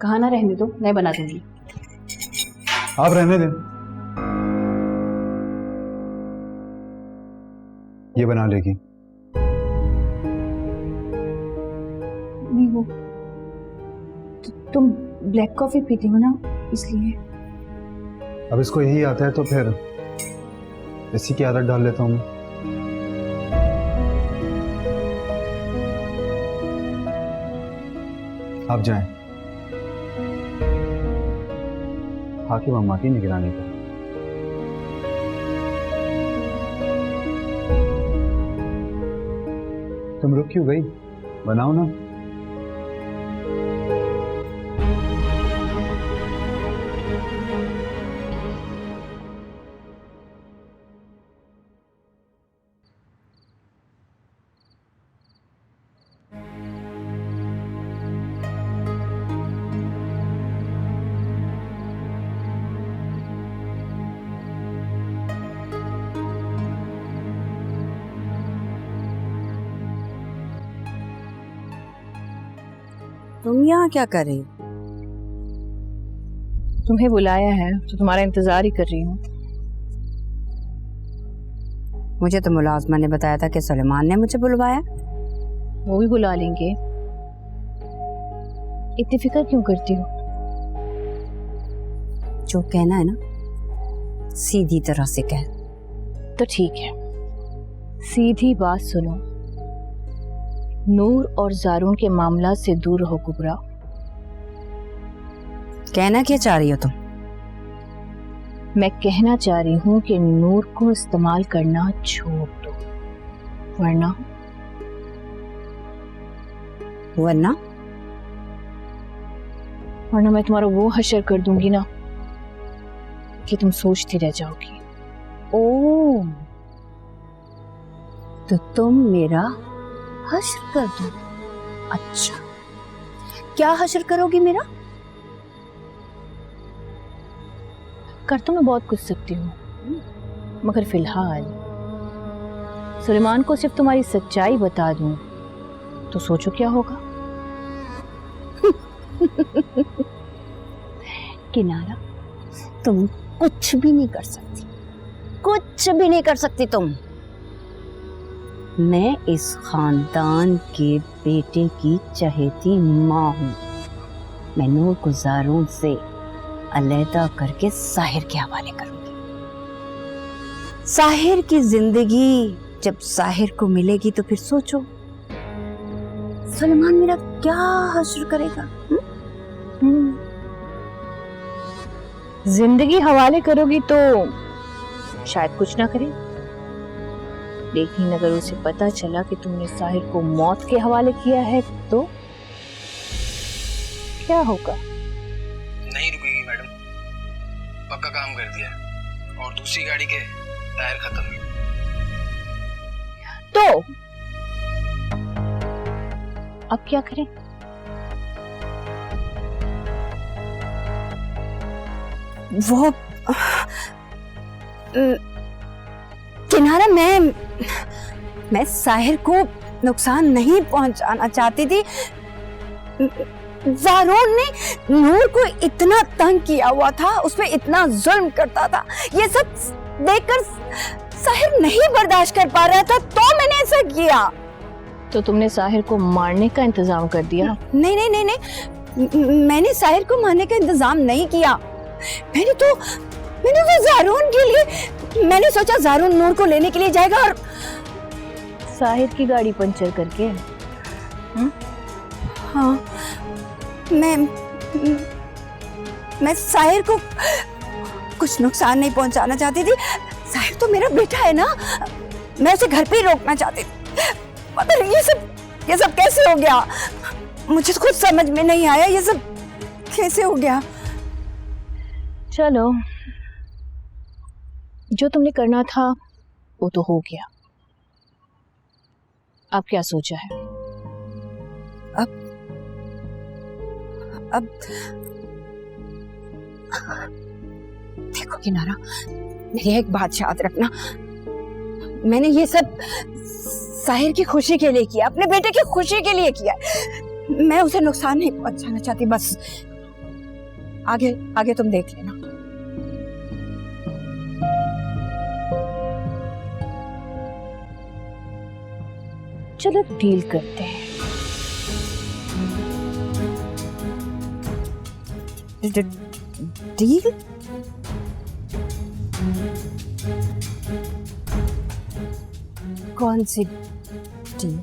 खाना रहने दो, मैं बना दूंगी। आप रहने दें, ये बना लेगी। नहीं वो तुम ब्लैक कॉफी पीती हो ना, इसलिए। अब इसको यही आता है तो फिर इसी की आदत डाल लेता हूँ मैं। आप जाएं, खाकी मम्मा की निगरानी करें। तुम रुक क्यों गई? बनाओ ना। तुम यहाँ क्या कर रही हो? तुम्हें बुलाया है तो तुम्हारा इंतजार ही कर रही हूँ। मुझे तो मुलाजमा ने बताया था कि सुलेमान ने मुझे बुलवाया। वो भी बुला लेंगे, इतनी फिक्र क्यों करती हो? जो कहना है ना सीधी तरह से कह। तो ठीक है, सीधी बात सुनो। नूर और जारून के मामला से दूर रहो कुबरा। कहना क्या चाह रही हो तुम? मैं कहना चाह रही हूँ कि नूर को इस्तेमाल करना छोड़ दो, वरना मैं तुम्हारा वो हशर कर दूंगी ना कि तुम सोचती रह जाओगी। ओ, तो तुम मेरा हश्र कर दो? अच्छा, क्या हश्र करोगी मेरा? कर तो मैं बहुत कुछ सकती हूँ, मगर फिलहाल सुलेमान को सिर्फ तुम्हारी सच्चाई बता दूं तो सोचो क्या होगा। किनारा, तुम कुछ भी नहीं कर सकती, कुछ भी नहीं कर सकती तुम। मैं इस खानदान के बेटे की चहेती माँ हूँ। मैं नूर को जारून से अलहदा करके साहिर के हवाले करूंगी। साहिर की जिंदगी जब साहिर को मिलेगी तो फिर सोचो सुलेमान मेरा क्या हश्र करेगा। जिंदगी हवाले करोगी तो शायद कुछ ना करे, लेकिन अगर उसे पता चला कि तुमने साहिर को मौत के हवाले किया है तो क्या होगा? नहीं रुकेगी मैडम, पक्का काम कर दिया और दूसरी गाड़ी के टायर खत्म। तो अब क्या करें? वो किनारा, मैं साहिर को नुकसान नहीं पहुंचाना चाहती थी। जारून ने नूर को इतना तंग किया हुआ था, उसपे इतना जुल्म करता था, ये सब देखकर साहिर नहीं बर्दाश्त कर पा रहा था, तो मैंने ऐसा किया। तो तुमने साहिर को मारने का इंतजाम कर दिया? नहीं नहीं नहीं नहीं, मैंने साहिर को मारने का इंतजाम नहीं किया। मैंने तो जारून के लिए, मैंने सोचा जारून नूर को लेने के लिए जाएगा और साहिर की गाड़ी पंचर करके। हाँ, मैं साहिर को कुछ नुकसान नहीं पहुंचाना चाहती थी। साहिर तो मेरा बेटा है ना, मैं उसे घर पे ही रोकना चाहती थी। मगर ये सब कैसे हो गया? मुझे तो कुछ समझ में नहीं आया, ये सब कैसे हो गया? चलो, जो तुमने करना था वो तो हो गया। अब क्या सोचा है? अब देखो किनारा, मेरी एक बात याद रखना, मैंने ये सब साहिर की खुशी के लिए किया, अपने बेटे की खुशी के लिए किया। मैं उसे नुकसान नहीं पहुंचाना चाहती, बस आगे आगे तुम देख लेना। चलो डील करते हैं। डील? कौन सी डील?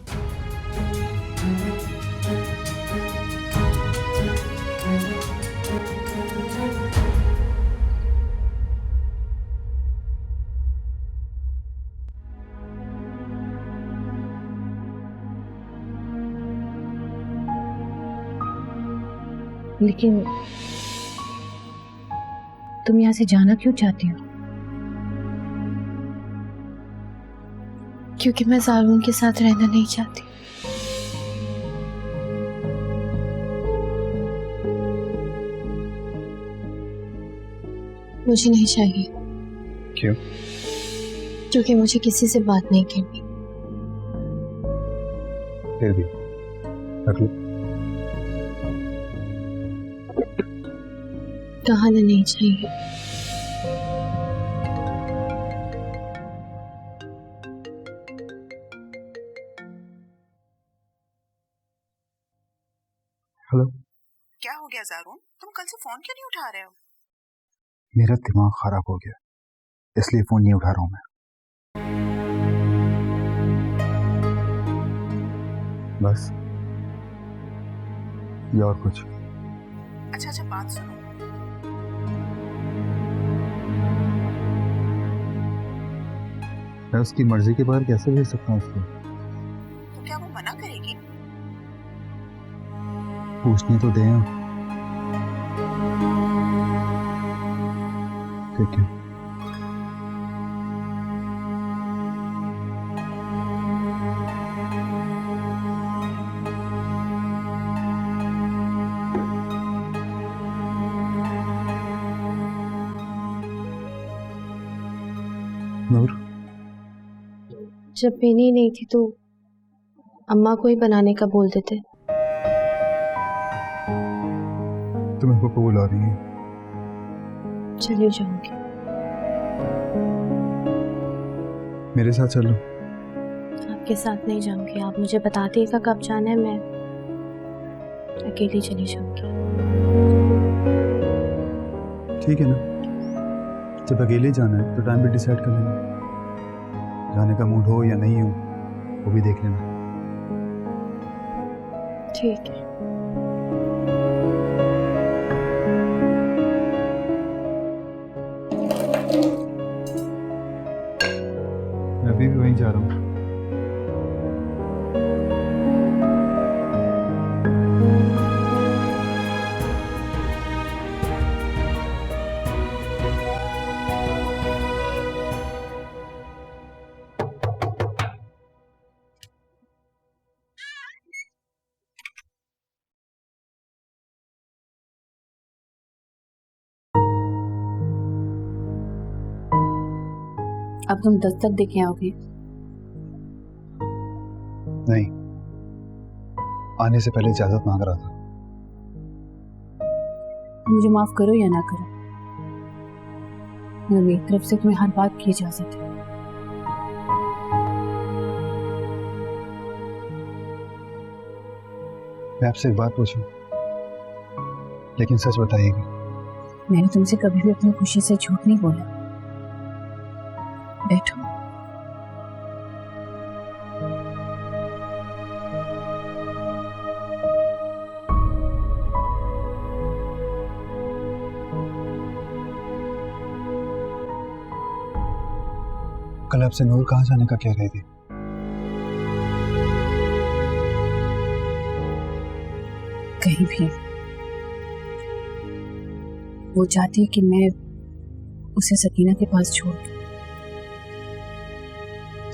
लेकिन तुम यहाँ से जाना क्यों चाहती हो? क्योंकि मैं जालून के साथ रहना नहीं चाहती। मुझे नहीं चाहिए। क्यों? क्योंकि मुझे किसी से बात नहीं करनी। फिर भी रख लो। कहा ना नहीं चाहिए। हेलो। क्या हो गया ज़ारून? तुम कल से फोन क्यों नहीं उठा रहे हो? मेरा दिमाग खराब हो गया, इसलिए फोन नहीं उठा रहा हूं मैं। बस ये और कुछ? अच्छा बात सुनो। मैं उसकी मर्जी के बाहर कैसे भेज सकता हूँ उसको? तो क्या वो मना करेगी? पूछने तो दें। ठीक है। नूर, जब पीनी नहीं थी तो अम्मा को ही बनाने का बोल देते। तुम्हें को बुला रही है। चली जाऊंगी। मेरे साथ चलो। आपके साथ नहीं जाऊंगी। आप मुझे बता दिएगा कब जाना है, मैं अकेली चली जाऊंगी। ठीक है ना? जब अकेले जाना है तो टाइम भी डिसाइड कर लेना। जाने का मूड हो या नहीं हो वो भी देख लेना। ठीक है। मैं अभी भी वहीं जा रहा हूँ। अब तुम दस्तक दे के आओगे? नहीं, आने से पहले इजाजत मांग रहा था। मुझे माफ करो या ना करो, मगर मेरी तरफ से तुम्हें हर बात की इजाजत है। मैं आपसे एक बात पूछूं, लेकिन सच बताइएगा। मैंने तुमसे कभी भी अपनी खुशी से झूठ नहीं बोला। बैठो। कल आपसे नूर कहाँ जाने का कह रही थी? कहीं भी। वो चाहती है कि मैं उसे सकीना के पास छोड़ दूं।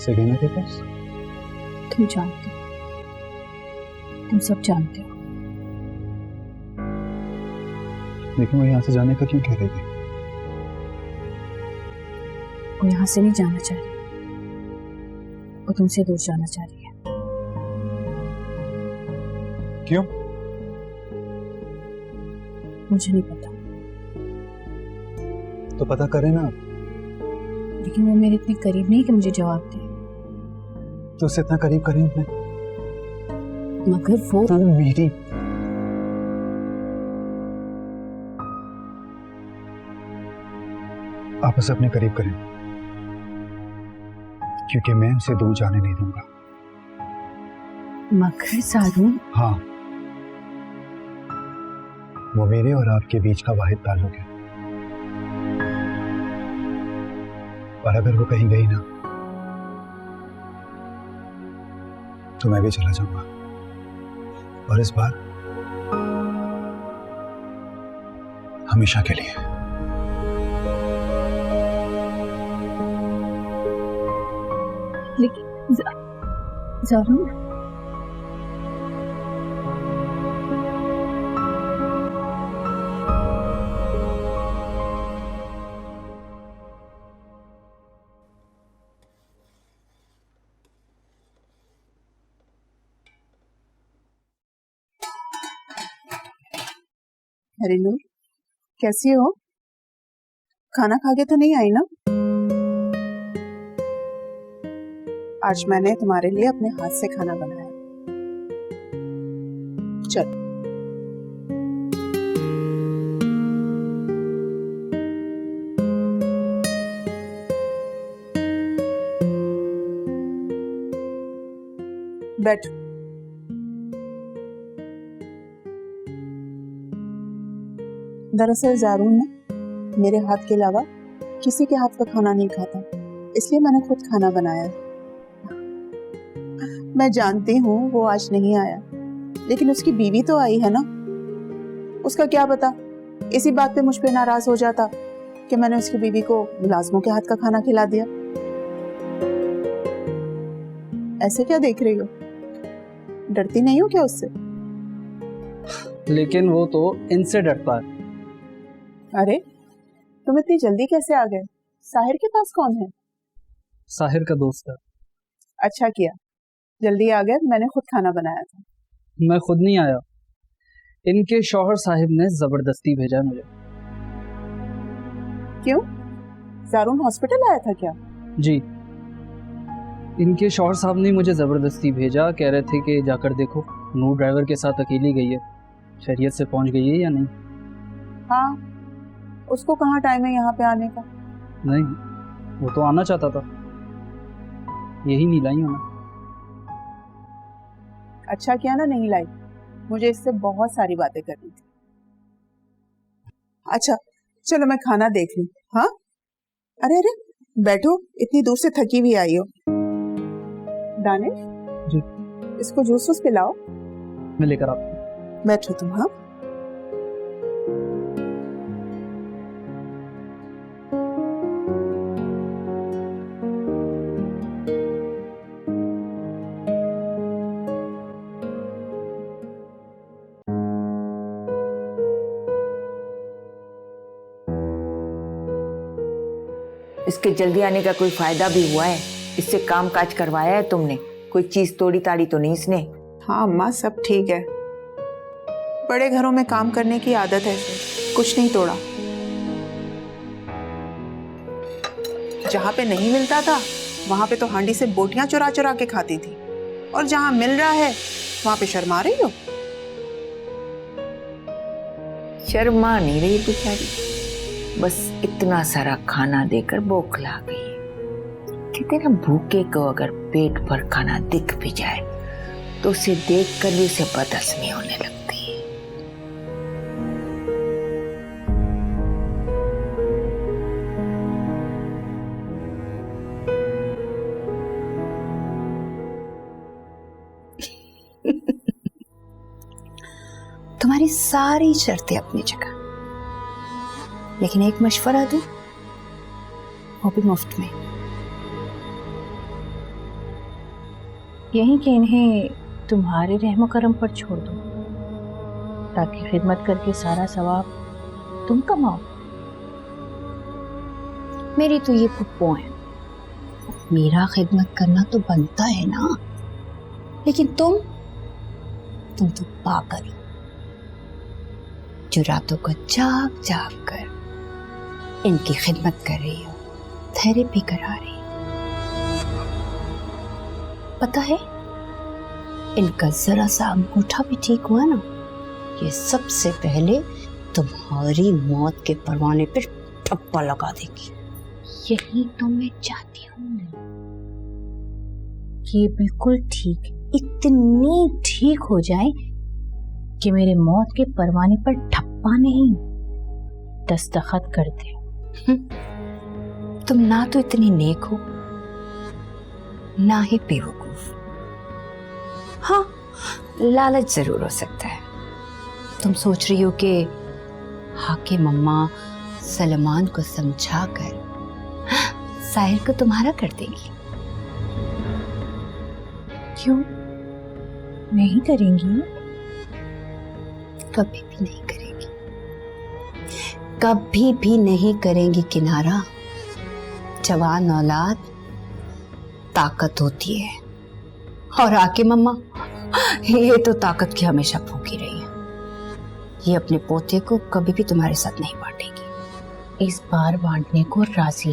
सकीना के पास? तुम जानते हो, तुम सब जानते हो। लेकिन वो यहाँ से जाने का क्यों कह रही थी? वो यहाँ से नहीं जाना चाह रही, वो तुमसे दूर जाना चाह रही है। क्यों? मुझे नहीं पता, तो पता करें ना। लेकिन वो मेरे इतने करीब नहीं कि मुझे जवाब दे। तो उससे इतना करीब करें अपने। मगर वो मेरी आप उसे अपने करीब करें, क्योंकि मैं उसे दूर जाने नहीं दूंगा। मगर सारून, हाँ, वो मेरे और आपके बीच का वाहिद ताल्लुक है, और अगर वो कहीं गई ना तो मैं भी चला जाऊंगा, और इस बार हमेशा के लिए। लेकिन ज़रूर अरे नूर, कैसी हो? खाना खा के तो नहीं आई ना? आज मैंने तुम्हारे लिए अपने हाथ से खाना बनाया। चल। बैठ। दरअसल ज़ारून ना मेरे हाथ के अलावा किसी के हाथ का खाना नहीं खाता, इसलिए मैंने खुद खाना बनाया। मैं जानती हूँ वो आज नहीं आया, लेकिन उसकी बीवी तो आई है ना। उसका क्या पता इसी बात पे मुझ पे नाराज हो जाता कि मैंने उसकी बीवी को मुलाजमों के हाथ का खाना खिला दिया। ऐसे क्या देख रही हो? डरती नहीं हो क्या उससे? लेकिन वो तो इनसे डरता है। अरे तुम इतनी जल्दी कैसे आ गए? साहिर के पास कौन है? साहिर का दोस्त है। अच्छा किया, जल्दी आ गए। मैंने खुद खाना बनाया था। मैं खुद नहीं आया, इनके शौहर साहिब ने जबरदस्ती भेजा है मुझे। क्यों? ज़ारून हॉस्पिटल आया था क्या? जी, इनके शौहर साहब ने मुझे जबरदस्ती भेजा। कह रहे थे कि जाकर देखो नूर ड्राइवर के साथ अकेली गई है, खैरियत से पहुंच गई है या नहीं। हाँ, उसको कहाँ टाइम है यहाँ पे आने का? नहीं, वो तो आना चाहता था, यही नहीं लाई होना। अच्छा किया ना नहीं लाई, मुझे इससे बहुत सारी बातें करनी थी। अच्छा चलो मैं खाना देख लूं। हाँ, अरे अरे बैठो, इतनी दूर से थकी भी आई हो। दानिश जी, इसको जूस वूस पिलाओ। मैं लेकर आता हूँ। बैठो तुम। हाँ, इसके जल्दी आने का कोई फायदा भी हुआ है? इससे काम काज करवाया है तुमने? कोई चीज तोड़ी ताड़ी तो नहीं इसने? हाँ अम्मा, सब ठीक है। बड़े घरों में काम करने की आदत है, कुछ नहीं तोड़ा। जहाँ पे नहीं मिलता था वहां पे तो हांडी से बोटियां चुरा चुरा के खाती थी, और जहाँ मिल रहा है वहां पे शर्मा रही हो। शर्मा नहीं रही बेचारी, बस इतना सारा खाना देकर बौखला गई है। कहते ना, भूखे को अगर पेट भर खाना दिख भी जाए तो उसे देखकर भी उसे बदहज़मी होने लगती है। तुम्हारी सारी शर्तें अपनी जगह, लेकिन एक मशवरा दूं, वो भी मुफ्त में। यही कि इन्हें तुम्हारे रहमो करम पर छोड़ दो, ताकि खिदमत करके सारा सवाब तुम कमाओ। मेरी तो ये पुप्पो है, मेरा खिदमत करना तो बनता है ना। लेकिन तुम तो पागल हो, जो रातों को जाग जाग कर इनकी खिदमत कर रही हो, थेरेपी करा रही हो। पता है, इनका जरा सा अंगूठा भी ठीक हुआ ना, ये सबसे पहले तुम्हारी मौत के परवाने पर ठप्पा लगा देगी। यही तो मैं चाहती हूँ कि ये बिल्कुल ठीक, इतनी ठीक हो जाए कि मेरे मौत के परवाने पर ठप्पा नहीं, दस्तखत कर दे। तुम ना तो इतनी नेक हो, ना ही बेवकूफ। हाँ, लालच जरूर हो सकता है। तुम सोच रही हो कि हाकिम अम्मा सलमान को समझाकर साहिर को तुम्हारा कर देगी। क्यों नहीं करेंगी? कभी भी नहीं करेंगी, कभी भी नहीं करेंगी किनारा। जवान औलाद ताकत होती है, और हाकिम अम्मा ये तो ताकत की हमेशा भूखी रही है। ये अपने पोते को कभी भी तुम्हारे साथ नहीं बांटेगी। इस बार बांटने को राजी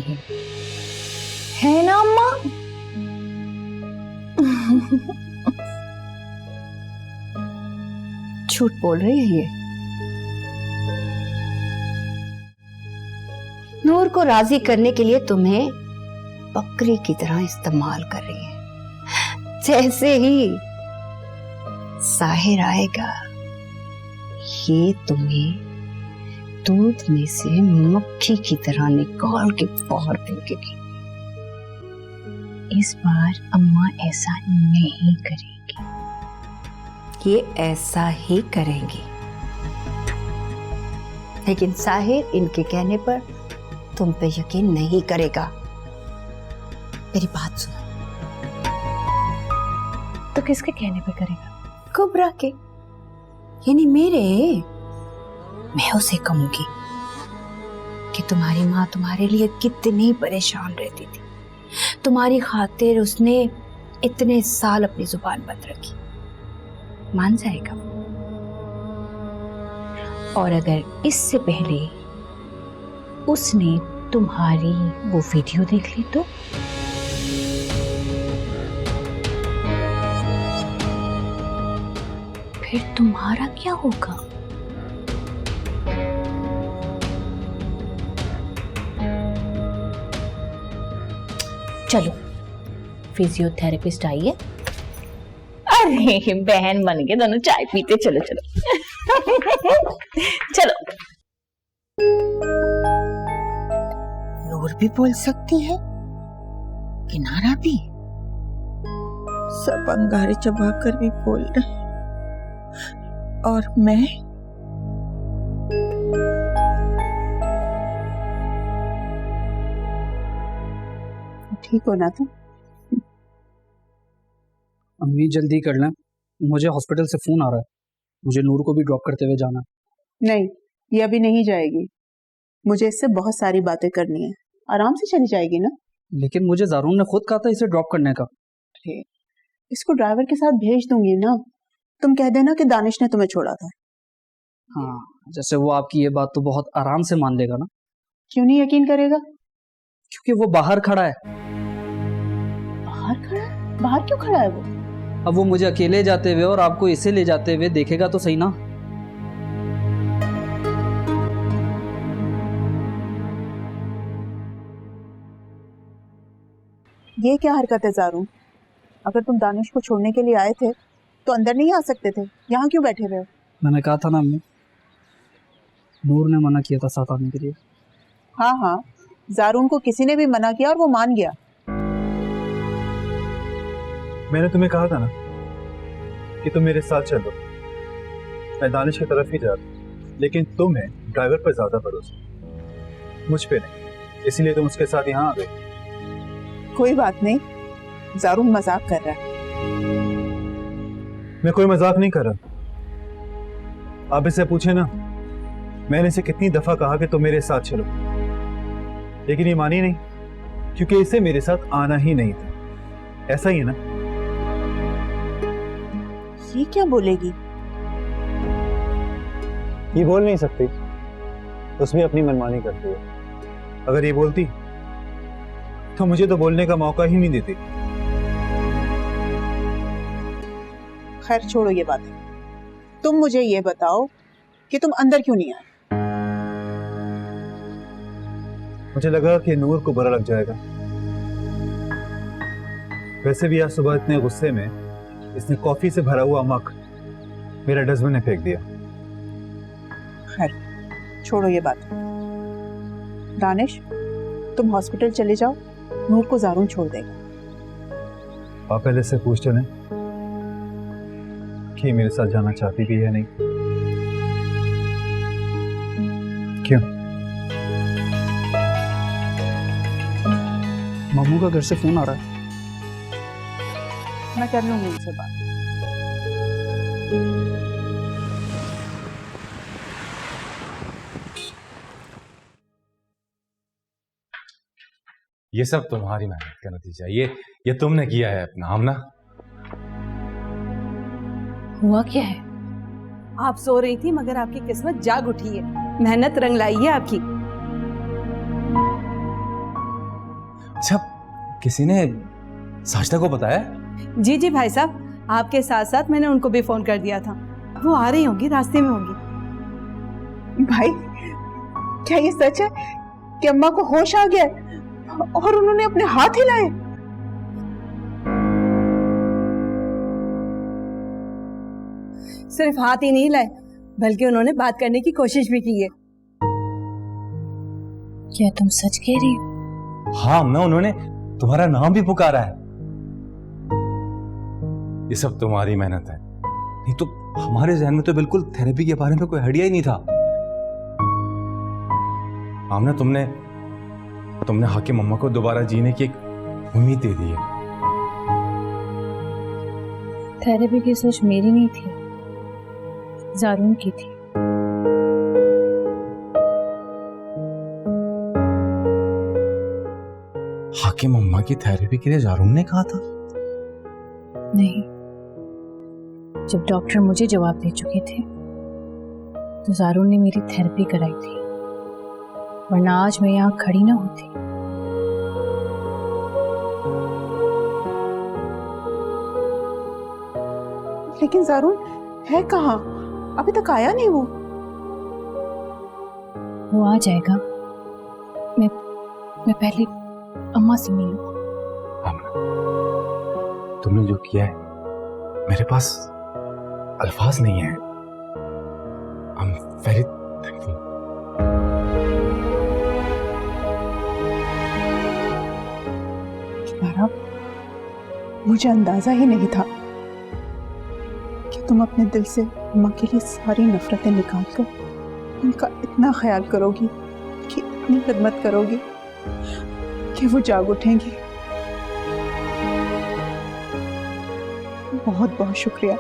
है ना अम्मा? झूठ बोल रही है ये। नूर को राजी करने के लिए तुम्हें बकरी की तरह इस्तेमाल कर रही है। जैसे ही साहिर आएगा, ये तुम्हें दूध में से मक्खी की तरह निकाल के बाहर फेंकेगी। इस बार अम्मा ऐसा नहीं करेंगी। ये ऐसा ही करेंगी, लेकिन साहिर इनके कहने पर तुम पे यकीन नहीं करेगा। मेरी बात सुनो। तो किसके कहने पे करेगा? कुबरा के, यानी मेरे। मैं उसे कहूंगी कि तुम्हारी माँ तुम्हारे लिए कितनी परेशान रहती थी, तुम्हारी खातिर उसने इतने साल अपनी जुबान बंद रखी। मान जाएगा। और अगर इससे पहले उसने तुम्हारी वो वीडियो देख ली तो? फिर तुम्हारा क्या होगा? चलो, फिजियोथेरेपिस्ट आई है। अरे बहन बन के दोनों चाय पीते, चलो चलो चलो। नूर भी बोल सकती है, किनारा भी, सब अंगारे चबाकर भी बोल रहे, और मैं ठीक हो ना तुम? अम्मी जल्दी कर लें, मुझे हॉस्पिटल से फोन आ रहा है। मुझे नूर को भी ड्रॉप करते हुए जाना है। नहीं, ये अभी नहीं जाएगी। मुझे इससे बहुत सारी बातें करनी है। आराम से चली जाएगी ना। लेकिन मुझे जारून ने खुद कहा था इसे ड्रॉप करने का। अरे, इसको ड्राइवर के साथ भेज दूंगी ना। तुम कह देना कि दानिश ने तुम्हें छोड़ा था। हाँ, जैसे वो आपकी ये बात तो बहुत आराम से मान लेगा ना। क्यों नहीं यकीन करेगा? क्योंकि वो बाहर खड़ा है। बाहर खड़ा है? बाहर क्यों खड़ा है वो? अब वो मुझे अकेले जाते हुए और आपको इसे ले जाते हुए देखेगा तो सही ना। ये क्या हरकत है जारून? अगर तुम दानिश को छोड़ने के लिए आए थे तो अंदर नहीं आ सकते थे, यहाँ क्यों बैठे हुए हो? मैंने कहा था ना अम्मी, नूर ने मना किया था साथ आने के लिए। हाँ हाँ, जारून को किसी ने भी मना किया और वो मान गया। मैंने तुम्हें कहा था ना कि तुम मेरे साथ चलो। मैं दानिश की तरफ ही जा रहा हूँ, लेकिन तुम्हें ड्राइवर पर ज्यादा भरोसा, मुझ पे नहीं, इसीलिए तुम उसके साथ यहाँ आ गए। कोई बात नहीं, जारून मजाक कर रहा है। मैं कोई मजाक नहीं कर रहा। आप इससे पूछे ना, मैंने इसे कितनी दफा कहा कि तुम मेरे साथ चलो, लेकिन ये मानी नहीं, क्योंकि इसे मेरे साथ आना ही नहीं था। ऐसा ही है ना? ये क्या बोलेगी? ये बोल नहीं सकती, उसमें अपनी मनमानी करती है। अगर ये बोलती तो मुझे तो बोलने का मौका ही नहीं देती। खैर छोड़ो ये बातें, तुम मुझे ये बताओ कि तुम अंदर क्यों नहीं आए? मुझे लगा कि नूर को बुरा लग जाएगा। वैसे भी आज सुबह इतने गुस्से में इसने कॉफी से भरा हुआ मग मेरा डस्टबिन में फेंक दिया। खैर छोड़ो ये बात। दानिश, तुम हॉस्पिटल चले जाओ, नूर को जारून छोड़ देगा। आप पहले से पूछ चलें कि मेरे साथ जाना चाहती भी है नहीं। क्यों? मम्मू का घर से फोन आ रहा है। मैं कर लूंगी उनसे बात। ये सब तुम्हारी मेहनत का नतीजा है। ये तुमने किया है अपना, हम ना। हुआ क्या है? आप सो रही थी मगर आपकी किस्मत जाग उठी है, मेहनत रंग लाई है आपकी। अच्छा, किसी ने साजिदा को बताया? जी जी भाई साहब, आपके साथ साथ मैंने उनको भी फोन कर दिया था। वो आ रही होंगी, रास्ते में होंगी। भाई, क्या ये सच है कि अम्मा को होश आ गया और उन्होंने अपने हाथ हिलाए? सिर्फ हाथ ही नहीं लाए बल्कि उन्होंने बात करने की कोशिश भी की है। क्या तुम सच कह रही हो? हाँ ना, उन्होंने तुम्हारा नाम भी पुकारा है। ये सब तुम्हारी मेहनत है, नहीं तो हमारे जहन में तो बिल्कुल थेरेपी के बारे में कोई आइडिया ही नहीं था। आमना, तुमने हाकिम मम्मा को दोबारा जीने की एक उम्मीद दे दी है। थेरेपी की सोच मेरी नहीं थी, जारून की थी। हाकिम मम्मा की थेरेपी के लिए जारून ने कहा था? नहीं, जब डॉक्टर मुझे जवाब दे चुके थे तो जारून ने मेरी थेरेपी कराई थी, वरना आज मैं यहाँ खड़ी ना होती। लेकिन जारून है कहाँ? अभी तक आया नहीं वो। वो आ जाएगा। मैं पहले अम्मा से मिलूं। तुमने जो किया है, मेरे पास अल्फाज नहीं है। I'm very thankful. मुझे अंदाजा ही नहीं था कि तुम अपने दिल से अम्मा के लिए सारी नफरतें निकाल कर उनका इतना ख्याल करोगी, कि इतनी खिदमत करोगी कि वो जाग उठेंगी। बहुत बहुत शुक्रिया।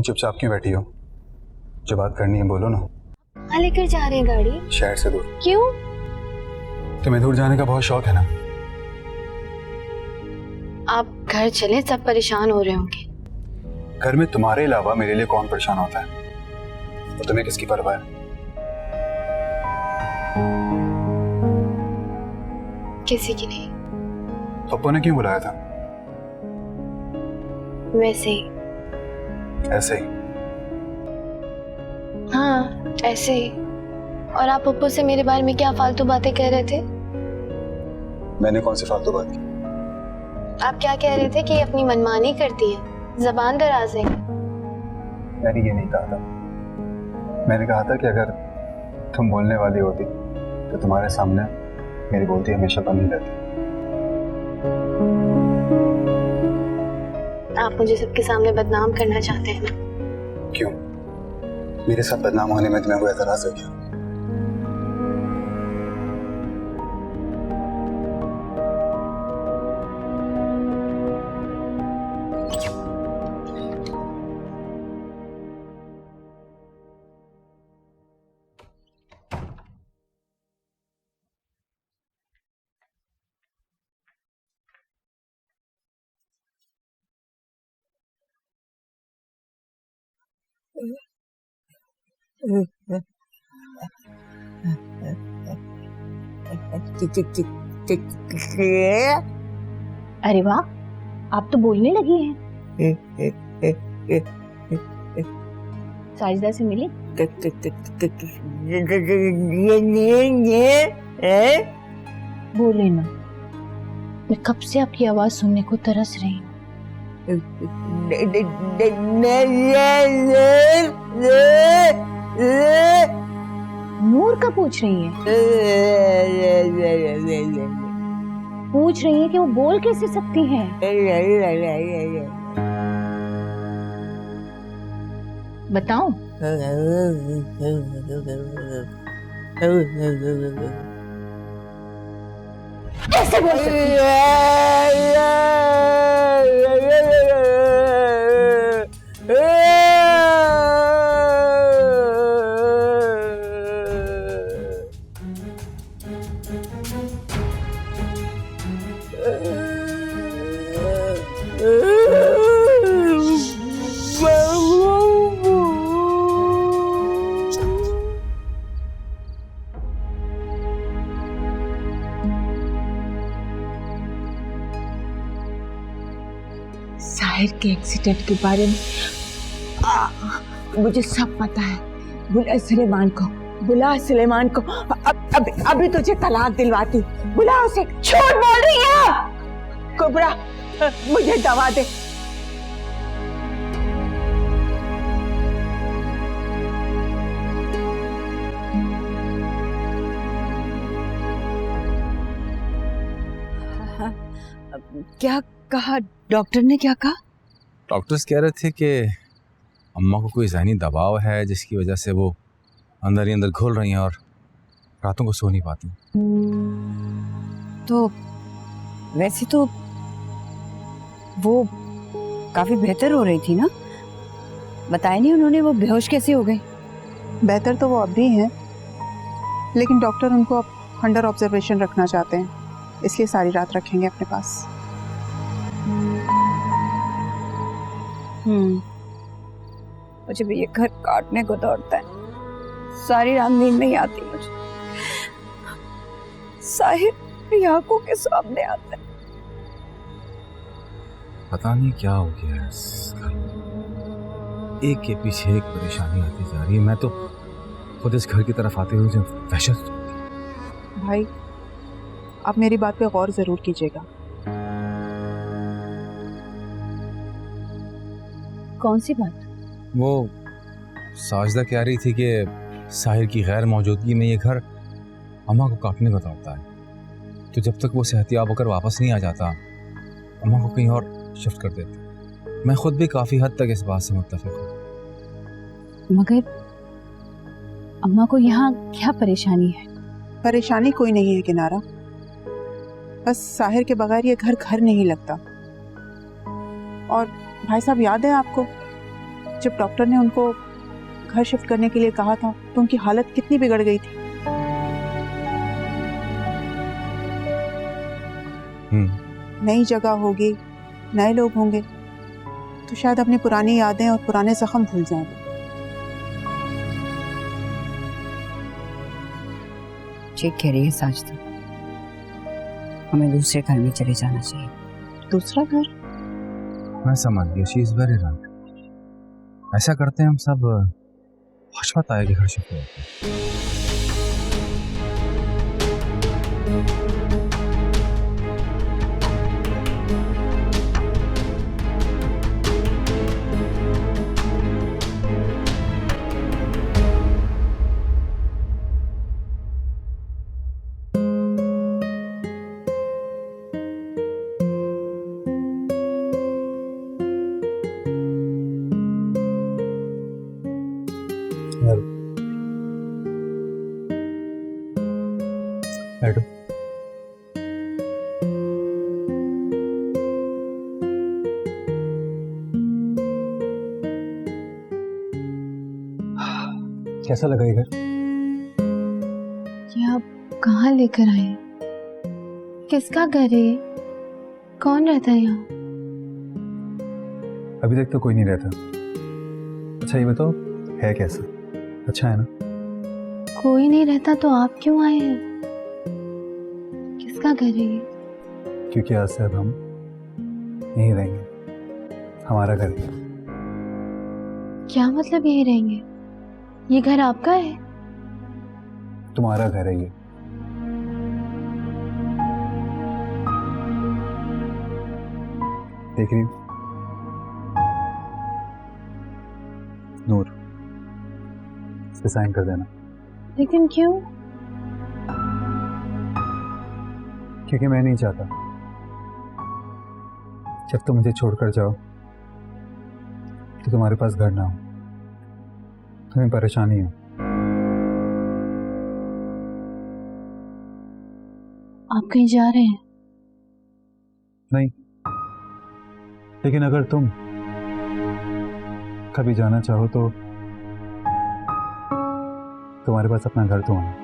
चुपचाप क्यों बैठी हो? जो बात करनी है बोलो ना। कहाँ लेकर जा रहे हैं गाड़ी? शहर से दूर। क्यों? तुम्हें दूर जाने का बहुत शौक है ना? आप घर चले, सब परेशान हो रहे होंगे। घर में तुम्हारे अलावा मेरे लिए कौन परेशान होता है? और तुम्हें किसकी परवाह है? किसी की नहीं। पप्पू ने क्यों बुलाया था? वैसे ही। ऐसे ही? हाँ, ऐसे ही। और आप पप्पू से मेरे बारे में क्या फालतू बातें कह रहे थे? मैंने कौन सी फालतू बात की? आप क्या कह रहे थे कि अपनी मनमानी करती है, जबान दराज है? मैंने ये नहीं कहा था। मैंने कहा था कि अगर तुम बोलने वाली होती तो तुम्हारे सामने मेरी बोलती हमेशा बंद रहती। आप मुझे सबके सामने बदनाम करना चाहते हैं ना? क्यों? मेरे साथ बदनाम होने में तुम्हें कोई एतराज है क्या? अरे वाह, आप तो बोलने लगी हैं। साजिदा से मिली? बोले ना, मैं कब से आपकी आवाज सुनने को तरस रही हूँ। नूर का पूछ रही है? पूछ रही है कि वो बोल कैसे सकती हैं? बताऊं? कैसे बोल सकती साहिर के एक्सीडेंट के बारे में मुझे सब पता है। बुला सुलेमान को अभी तुझे तलाक दिलवाती। बुला उसे। झूठ बोल रही है कुबरा, मुझे दवा दे। क्या कहा डॉक्टर ने? क्या कहा? डॉक्टर्स कह रहे थे कि अम्मा को कोई ज़हनी दबाव है जिसकी वजह से वो अंदर ही अंदर घुल रही हैं और रातों को सो नहीं पाती। तो वैसे तो वो काफी बेहतर हो रही थी ना? बताया नहीं उन्होंने वो बेहोश कैसे हो गई? बेहतर तो वो अब भी हैं, लेकिन डॉक्टर उनको अब अंडर ऑब्जर्वेशन रखना चाहते हैं, इसलिए सारी रात रखेंगे अपने पास। मुझे भी ये घर काटने को दौड़ता है। सारी रात नींद नहीं आती मुझे। साहिर मेरी आंखों के सामने आता है। पता नहीं क्या हो गया है इस घर में। एक के पीछे एक परेशानी आती जा रही है। मैं तो खुद इस घर की तरफ आते हुए मुझे वहशत। भाई, आप मेरी बात पे गौर जरूर कीजिएगा। कौन सी बात? वो साजिदा कह रही थी कि साहिर की गैर मौजूदगी में ये घर अम्मा को काटने को दौड़ता है, तो जब तक वो सेहतियाब होकर वापस नहीं आ जाता अम्मा को कहीं और शिफ्ट कर देते। मैं खुद भी काफ़ी हद तक इस बात से मुत्तफिक हूँ। मगर अम्मा को यहाँ क्या परेशानी है? परेशानी कोई नहीं है किनारा, बस साहिर के बगैर ये घर घर नहीं लगता। और भाई साहब, याद है आपको जब डॉक्टर ने उनको घर शिफ्ट करने के लिए कहा था तो उनकी हालत कितनी बिगड़ गई थी? नई जगह होगी, नए लोग होंगे, तो शायद अपनी पुरानी यादें और पुराने जख्म भूल जाएंगे। ठीक कह रही है साजिदा, हमें दूसरे घर में चले जाना चाहिए। दूसरा घर? मैं समझ गया, शी इज़ वेरी राइट। ऐसा करते हैं हम सब, हशमत आएगी घर शिफ्ट होते हैं। बैठो। कैसा लगा ये घर? ये आप कहाँ लेकर आए? किसका घर है? कौन रहता है यहाँ? अभी तक तो कोई नहीं रहता। अच्छा ये बताओ, है कैसा? अच्छा है ना? कोई नहीं रहता तो आप क्यों आए हैं? किसका घर है ये? क्योंकि आज से अब हम यहीं रहेंगे, हमारा घर है। क्या मतलब यहीं रहेंगे? ये घर आपका है? तुम्हारा घर है ये। देख रही हो? नूर, इस पे साइन कर देना। लेकिन क्यों? क्योंकि मैं नहीं चाहता जब तुम मुझे छोड़कर जाओ तो तुम्हारे पास घर ना हो, तुम्हें परेशानी हो। आप कहीं जा रहे हैं? नहीं, लेकिन अगर तुम कभी जाना चाहो तो तुम्हारे पास अपना घर तो होना,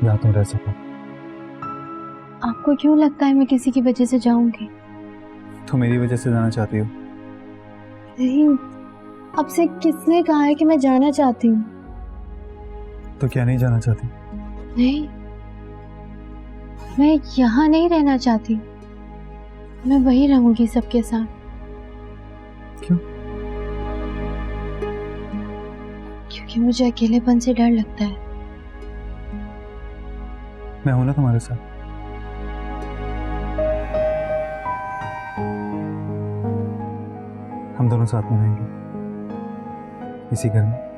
यहाँ तुम रह सको। आपको क्यों लगता है मैं किसी की वजह से जाऊंगी? तुम मेरी वजह से जाना चाहती हो? नहीं, आपसे किसने कहा है कि मैं जाना चाहती हूँ? तो क्या नहीं जाना चाहती? नहीं, मैं यहाँ नहीं रहना चाहती, मैं वहीं रहूंगी सबके साथ। क्यों? क्योंकि मुझे अकेलेपन से डर लगता है। मैं हूं ना तुम्हारे साथ। हम दोनों साथ में रहेंगे इसी घर में।